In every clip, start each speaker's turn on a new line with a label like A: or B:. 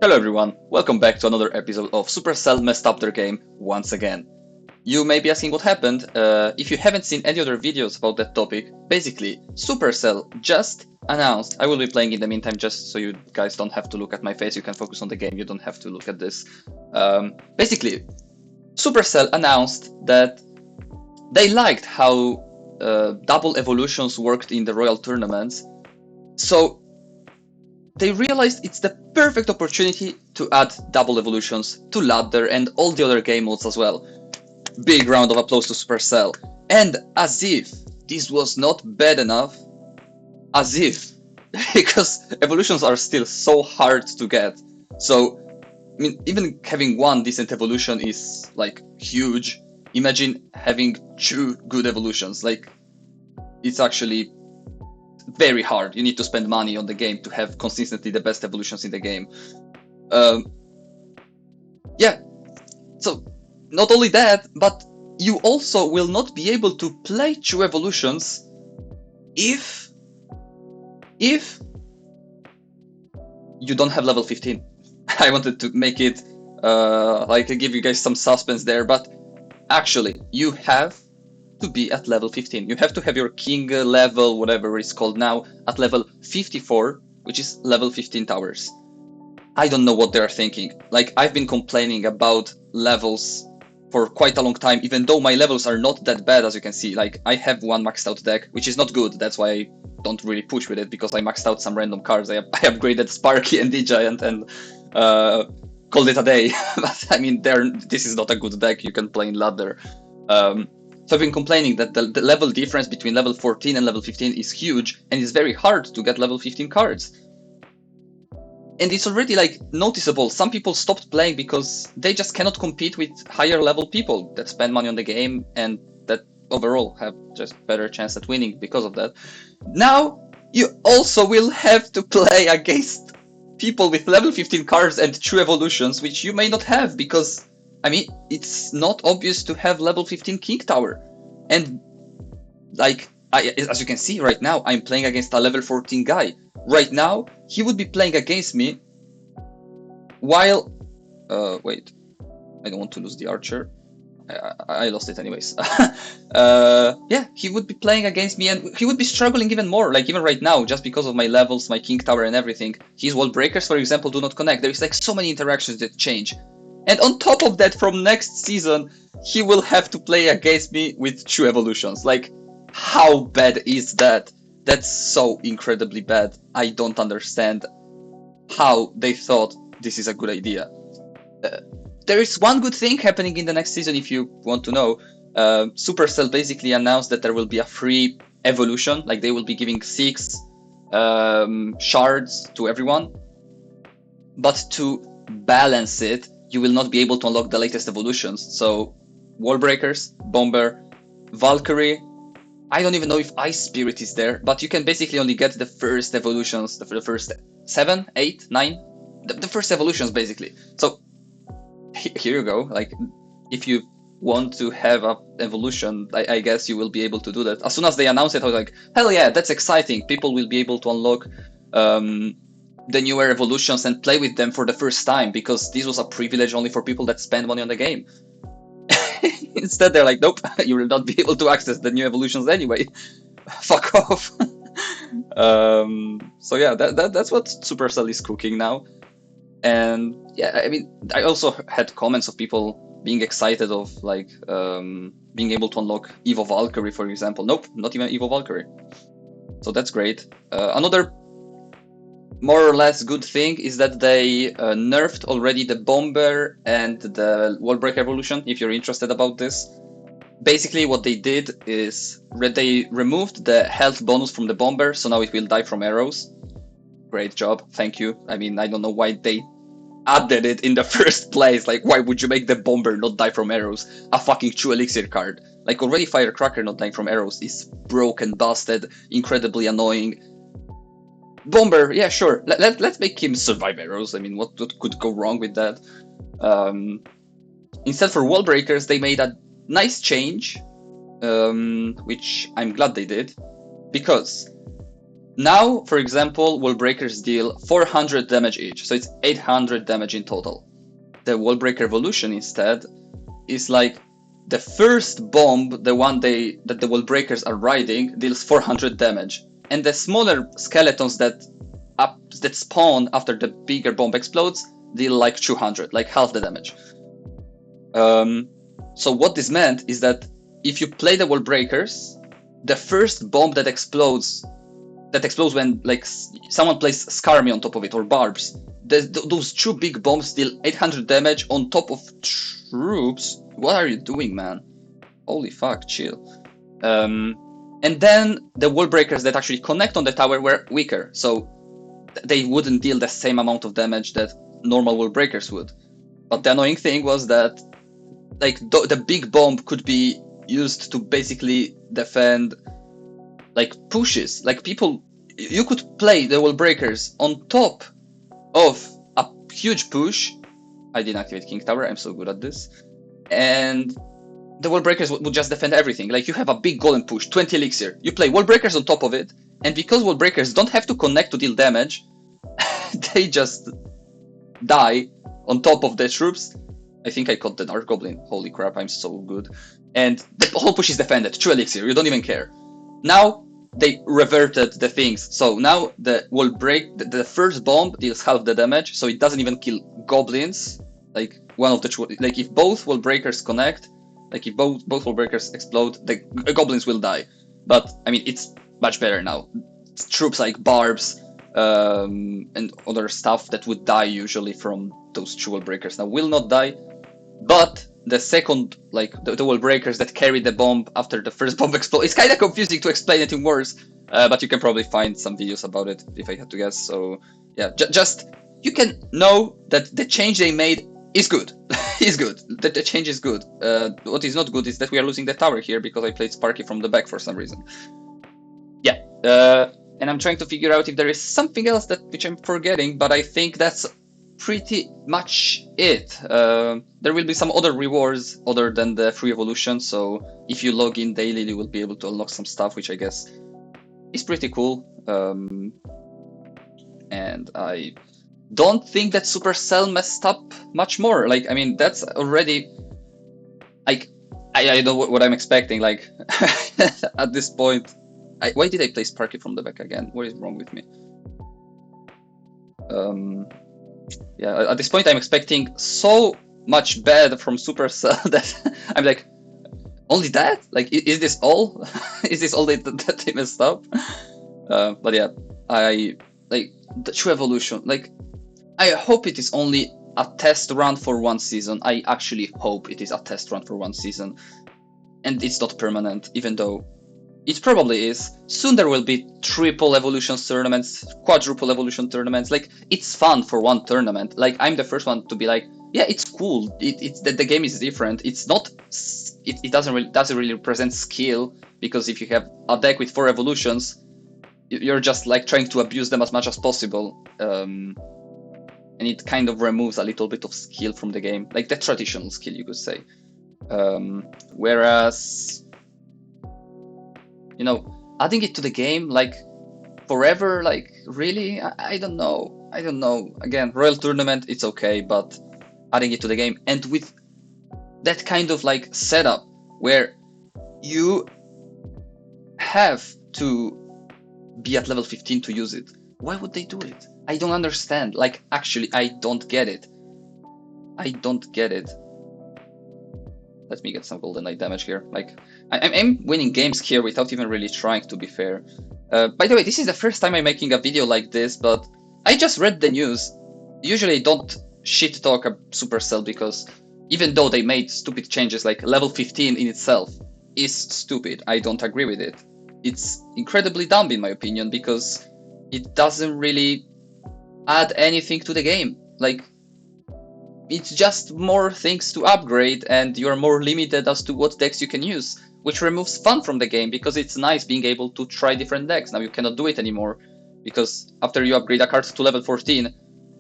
A: Hello everyone, welcome back to another episode of Supercell messed up their game once again. You may be asking what happened. If you haven't seen any other videos about that topic, basically, Supercell just announced, I will be playing in the meantime just so you guys don't have to look at my face, you can focus on the game, you don't have to look at this. Basically, Supercell announced that they liked how double evolutions worked in the Royal tournaments, so they realized it's the perfect opportunity to add double evolutions to ladder and all the other game modes as well. Big round of applause to Supercell. And as if this was not bad enough, as if, because evolutions are still so hard to get. So, I mean, even having one decent evolution is like huge. Imagine having two good evolutions. Like, it's actually very hard. You need to spend money on the game to have consistently the best evolutions in the game. Yeah, so not only that, but you also will not be able to play two evolutions if you don't have level 15. I wanted to make it like give you guys some suspense there, but actually you have to be at level 15. You have to have your king level, whatever it's called now, at level 54, which is level 15 towers. I don't know what they're thinking. Like, I've been complaining about levels for quite a long time, even though my levels are not that bad, as you can see. Like, I have one maxed out deck, which is not good. That's why I don't really push with it, because I maxed out some random cards. I upgraded Sparky and D-Giant and called it a day. But I mean, this is not a good deck you can play in ladder. So I've been complaining that the level difference between level 14 and level 15 is huge, and it's very hard to get level 15 cards. And it's already like noticeable. Some people stopped playing because they just cannot compete with higher level people that spend money on the game and that overall have just better chance at winning because of that. Now you also will have to play against people with level 15 cards and true evolutions, which you may not have because, I mean, it's not obvious to have level 15 King Tower. And like, as you can see right now, I'm playing against a level 14 guy. Right now, he would be playing against me while... wait, I don't want to lose the archer. I lost it anyways. Yeah, he would be playing against me and he would be struggling even more, like even right now, just because of my levels, my King Tower and everything. His wall breakers, for example, do not connect. There's like so many interactions that change. And on top of that, from next season, he will have to play against me with two evolutions. Like, how bad is that? That's so incredibly bad. I don't understand how they thought this is a good idea. There is one good thing happening in the next season, if you want to know. Supercell basically announced that there will be a free evolution. Like, they will be giving 6 shards to everyone. But to balance it, you will not be able to unlock the latest evolutions. So, Wall Breakers, Bomber, Valkyrie. I don't even know if Ice Spirit is there, but you can basically only get the first evolutions, the first 7, 8, 9, the first evolutions basically. So here you go. Like, if you want to have an evolution, I guess you will be able to do that. As soon as they announce it, I was like, hell yeah, that's exciting. People will be able to unlock the newer evolutions and play with them for the first time, because this was a privilege only for people that spend money on the game. Instead, they're like, nope, you will not be able to access the new evolutions anyway. Fuck off. So yeah, that's what Supercell is cooking now. And yeah, I mean, I also had comments of people being excited of like being able to unlock Evo Valkyrie, for example. Nope, not even Evo Valkyrie. So that's great. Another more or less good thing is that they nerfed already the Bomber and the Wallbreaker evolution, if you're interested about this. Basically what they did is they removed the health bonus from the Bomber, so now it will die from arrows. Great job, thank you. I mean, I don't know why they added it in the first place. Like, why would you make the Bomber not die from arrows? A fucking true elixir card. Like, already Firecracker not dying from arrows is broken, busted, incredibly annoying. Bomber, yeah, sure. Let's make him survive arrows. I mean, what could go wrong with that? Instead, for wall breakers, they made a nice change, which I'm glad they did, because Now, for example, wall breakers deal 400 damage each, so it's 800 damage in total. The wall breaker evolution instead is like the first bomb, the one that the wall breakers are riding, deals 400 damage, and the smaller skeletons that spawn after the bigger bomb explodes deal like 200, like half the damage. So what this meant is that if you play the wall breakers, the first bomb that explodes when like someone plays Skarmy on top of it or Barbs, those two big bombs deal 800 damage on top of troops. What are you doing, man? Holy fuck, chill. And then the wall breakers that actually connect on the tower were weaker, so they wouldn't deal the same amount of damage that normal wall breakers would. But the annoying thing was that like the big bomb could be used to basically defend like pushes. Like you could play the wall breakers on top of a huge push. I didn't activate King Tower, I'm so good at this. And the wall breakers would just defend everything. Like you have a big golem push, 20 elixir. You play wall breakers on top of it, and because wall breakers don't have to connect to deal damage, they just die on top of the troops. I think I caught the Dark Goblin. Holy crap, I'm so good. And the whole push is defended. 2 elixir, you don't even care. Now they reverted the things. So now the wall break, the first bomb deals half the damage, so it doesn't even kill goblins. Like one of the like if both wall breakers connect, like if both wall breakers explode, the goblins will die. But I mean, it's much better now. It's troops like Barbs and other stuff that would die usually from those 2 wall breakers now will not die. But the second, like the wall breakers that carry the bomb after the first bomb explodes, it's kind of confusing to explain it in words, but you can probably find some videos about it if I had to guess. So yeah, just you can know that the change they made is good. Is good. The change is good. What is not good is that we are losing the tower here because I played Sparky from the back for some reason. Yeah, and I'm trying to figure out if there is something else which I'm forgetting, but I think that's pretty much it. There will be some other rewards other than the free evolution, so if you log in daily, you will be able to unlock some stuff, which I guess is pretty cool. And I don't think that Supercell messed up much more. Like, I mean, that's already like I know what I'm expecting. Like at this point, why did I play Sparky from the back again? What is wrong with me? Yeah, at this point I'm expecting so much bad from Supercell that I'm like, only that? Like, is this all? Is this all that they messed up? But yeah, I like the true evolution. Like, I hope it is only a test run for one season. I actually hope it is a test run for one season, and it's not permanent, even though it probably is. Soon there will be triple evolution tournaments, quadruple evolution tournaments. Like, it's fun for one tournament. Like, I'm the first one to be like, yeah, it's cool. It's that the game is different. It's not. It doesn't really represent skill, because if you have a deck with 4 evolutions, you're just like trying to abuse them as much as possible. And it kind of removes a little bit of skill from the game, like the traditional skill, you could say. Whereas, you know, adding it to the game like forever, like really, I don't know. I don't know. Again, Royal Tournament, it's okay, but adding it to the game, and with that kind of like setup where you have to be at level 15 to use it, why would they do it? I don't understand. Like, actually, I don't get it. I don't get it. Let me get some Golden Knight damage here. Like, I'm winning games here without even really trying, to be fair. By the way, this is the first time I'm making a video like this, but I just read the news. Usually I don't shit talk a Supercell, because even though they made stupid changes, like level 15 in itself is stupid. I don't agree with it. It's incredibly dumb in my opinion, because it doesn't really add anything to the game. Like, it's just more things to upgrade, and you're more limited as to what decks you can use, which removes fun from the game, because it's nice being able to try different decks. Now you cannot do it anymore, because after you upgrade a card to level 14,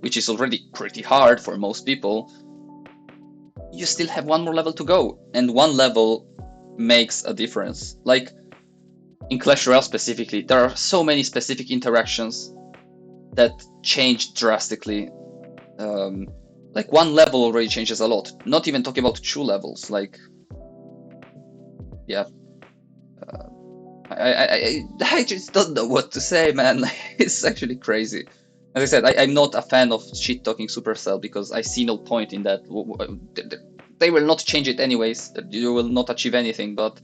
A: which is already pretty hard for most people, you still have one more level to go, and one level makes a difference. Like, in Clash Royale specifically, there are so many specific interactions that change drastically. Like one level already changes a lot. Not even talking about 2 levels. Like, yeah, I just don't know what to say, man. It's actually crazy. As I said, I'm not a fan of shit talking Supercell because I see no point in that. They will not change it anyways. You will not achieve anything. But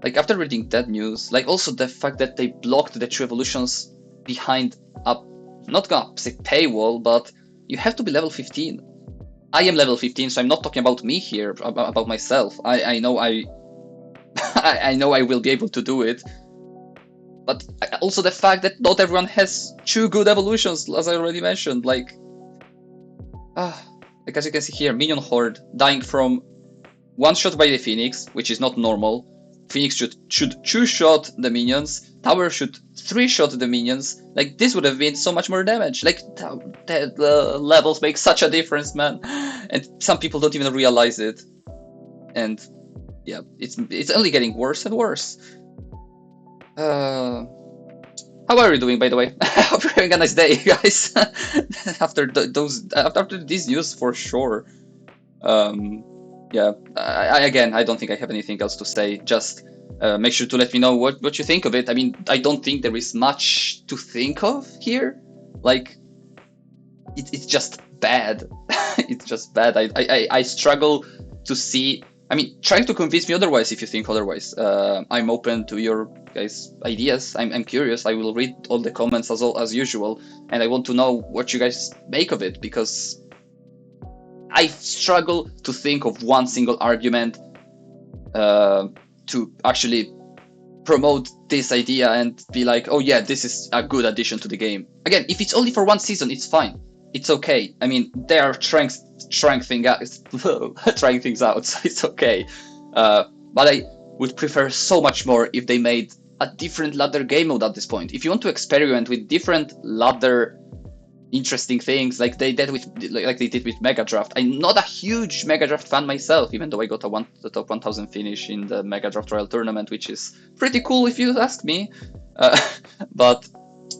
A: like after reading that news, like also the fact that they blocked the 2 evolutions behind a, not gonna say paywall, but you have to be level 15. I am level 15, so I'm not talking about me here, about myself. I know I know I will be able to do it. But also the fact that not everyone has 2 good evolutions, as I already mentioned. Like as you can see here, Minion Horde dying from 1 shot by the Phoenix, which is not normal. Phoenix should 2-shot the minions. Tower should 3-shot the minions. Like this would have been so much more damage. Like the levels make such a difference, man. And some people don't even realize it. And yeah, it's only getting worse and worse. How are you doing, by the way? I hope you're having a nice day, guys. after these news, for sure. Yeah, again, I don't think I have anything else to say. Just make sure to let me know what you think of it. I mean, I don't think there is much to think of here. Like, it's just bad. It's just bad. I struggle to see. I mean, try to convince me otherwise if you think otherwise. I'm open to your guys' ideas. I'm curious. I will read all the comments as usual, and I want to know what you guys make of it, because I struggle to think of one single argument to actually promote this idea and be like, oh yeah, this is a good addition to the game. Again, if it's only for 1 season, it's fine. It's okay. I mean, they are trying things out, so it's okay. But I would prefer so much more if they made a different ladder game mode at this point. If you want to experiment with different ladder interesting things like they did with Mega Draft. I'm not a huge Mega Draft fan myself, even though I got the top 1000 finish in the Mega Draft Royal tournament, which is pretty cool if you ask me. But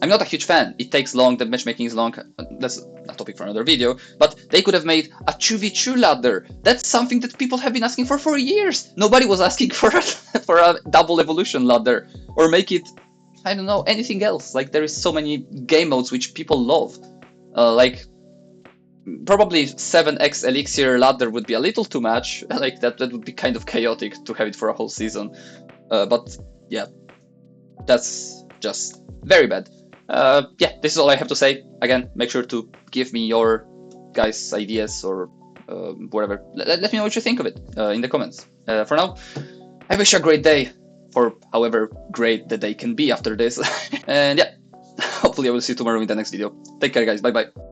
A: I'm not a huge fan. It takes long, the matchmaking is long. That's a topic for another video. But they could have made a 2v2 ladder. That's something that people have been asking for years. Nobody was asking for a double evolution ladder, or make it, I don't know, anything else. Like, there is so many game modes which people love. Like, probably 7x elixir ladder would be a little too much. Like, that would be kind of chaotic to have it for a whole season. But yeah, that's just very bad. Yeah, this is all I have to say. Again, make sure to give me your guys' ideas or whatever. Let me know what you think of it in the comments. For now, I wish you a great day, for however great the day can be after this. And yeah, hopefully I will see you tomorrow in the next video. Take care, guys. Bye bye.